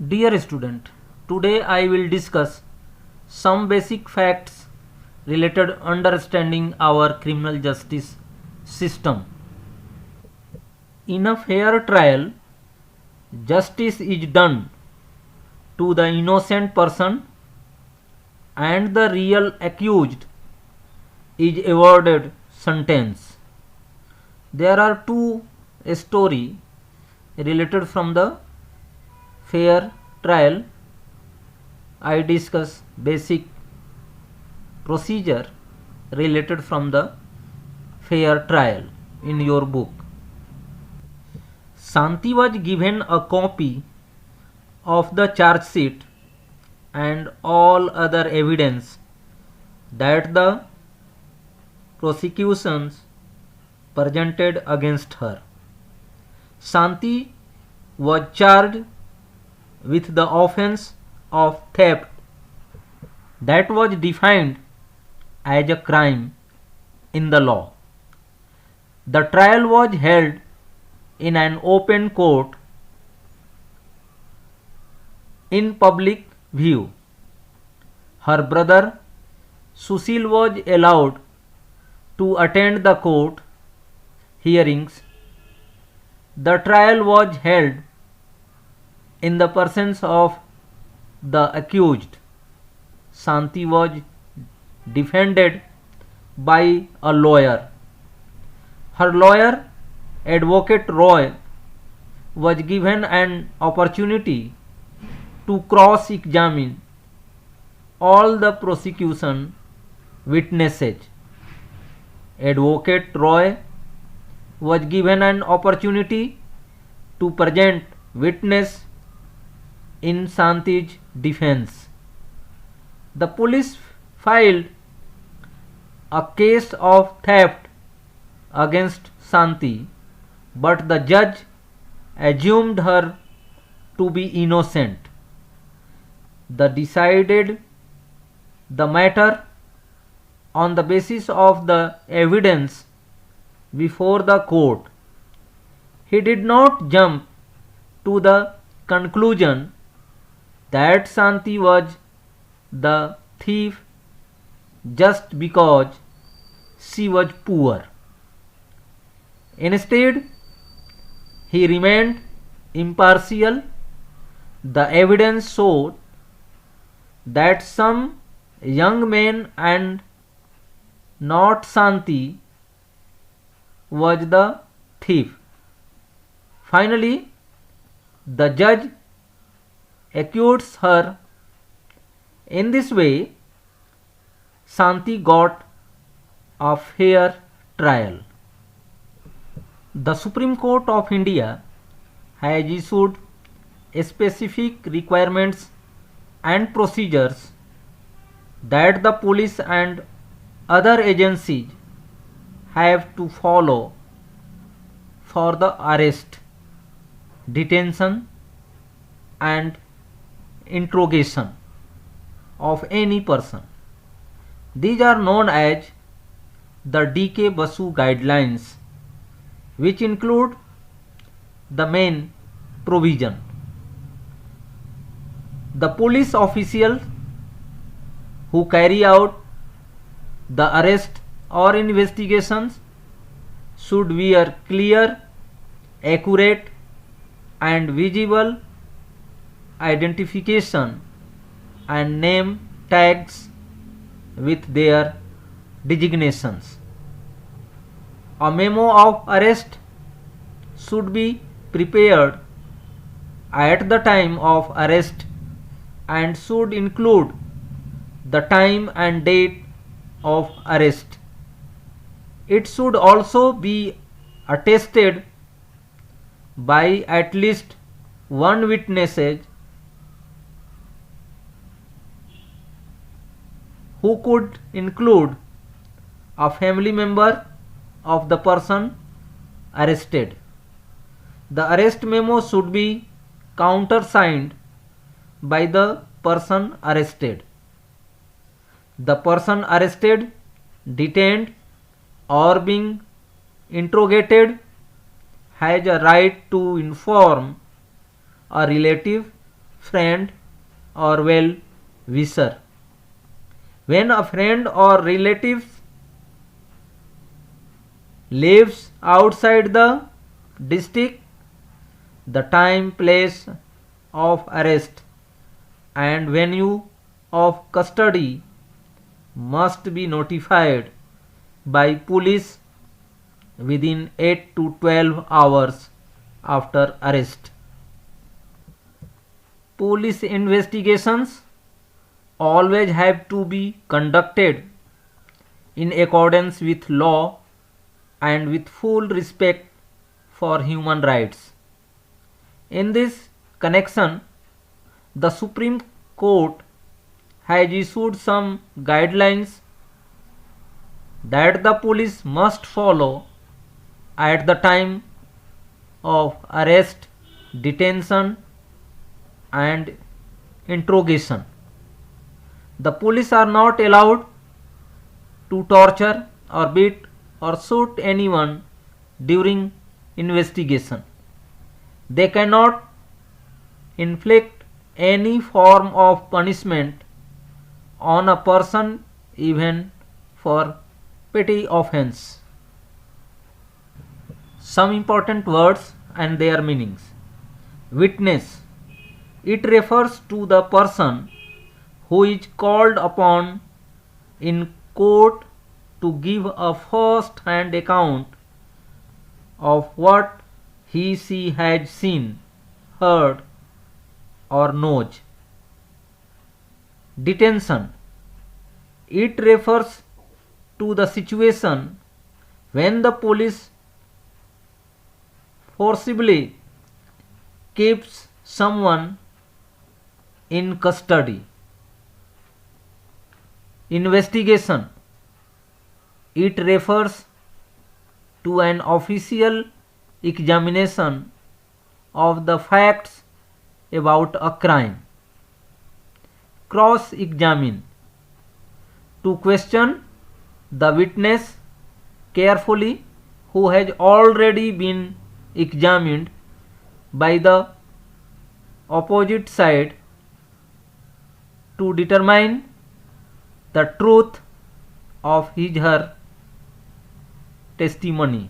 Dear student, today I will discuss some basic facts related understanding our criminal justice system. In a fair trial, justice is done to the innocent person and the real accused is awarded sentence. There are two stories related from the fair trial. I discuss basic procedure related from the fair trial in your book. Shanti was given a copy of the charge sheet and all other evidence that the prosecutions presented against her. Shanti was charged with the offense of theft that was defined as a crime in the law. The trial was held in an open court in public view. Her brother Sushil was allowed to attend the court hearings. The trial was held in the presence of the accused. Shanti was defended by a lawyer. Her lawyer, Advocate Roy, was given an opportunity to cross-examine all the prosecution witnesses. Advocate Roy was given an opportunity to present witness in Shanti's defense. The police filed a case of theft against Shanti, but the judge assumed her to be innocent. They decided the matter on the basis of the evidence before the court. He did not jump to the conclusion that Shanti was the thief just because she was poor. Instead, he remained impartial. The evidence showed that some young men and not Shanti was the thief. Finally, the judge acquits her. In this way, Shanti got a fair trial. The Supreme Court of India has issued specific requirements and procedures that the police and other agencies have to follow for the arrest, detention and interrogation of any person. These are known as the D.K. Basu guidelines, which include the main provision. The police officials who carry out the arrest or investigations should wear clear, accurate and visible identification and name tags with their designations. A memo of arrest should be prepared at the time of arrest and should include the time and date of arrest. It should also be attested by at least one witness who could include a family member of the person arrested. The arrest memo should be countersigned by the person arrested. The person arrested, detained or being interrogated has a right to inform a relative friend or well wisher. When a friend or relative lives outside the district, the time, place of arrest and venue of custody must be notified by police within 8 to 12 hours after arrest. Police investigations always have to be conducted in accordance with law and with full respect for human rights. In this connection, the Supreme Court has issued some guidelines that the police must follow at the time of arrest, detention, and interrogation. The police are not allowed to torture or beat or shoot anyone during investigation. They cannot inflict any form of punishment on a person even for petty offense. Some important words and their meanings. Witness. It refers to the person who is called upon in court to give a first-hand account of what he/she has seen, heard, or knows. Detention. It refers to the situation when the police forcibly keeps someone in custody. Investigation. It refers to an official examination of the facts about a crime. Cross-examine. To question the witness carefully who has already been examined by the opposite side to determine the truth of his/her testimony.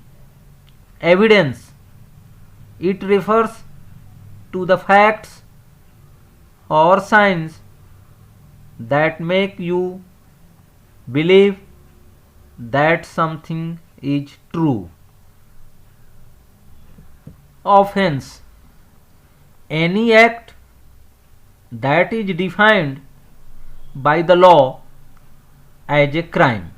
Evidence. It refers to the facts or signs that make you believe that something is true. Offense. Any act that is defined by the law as a crime.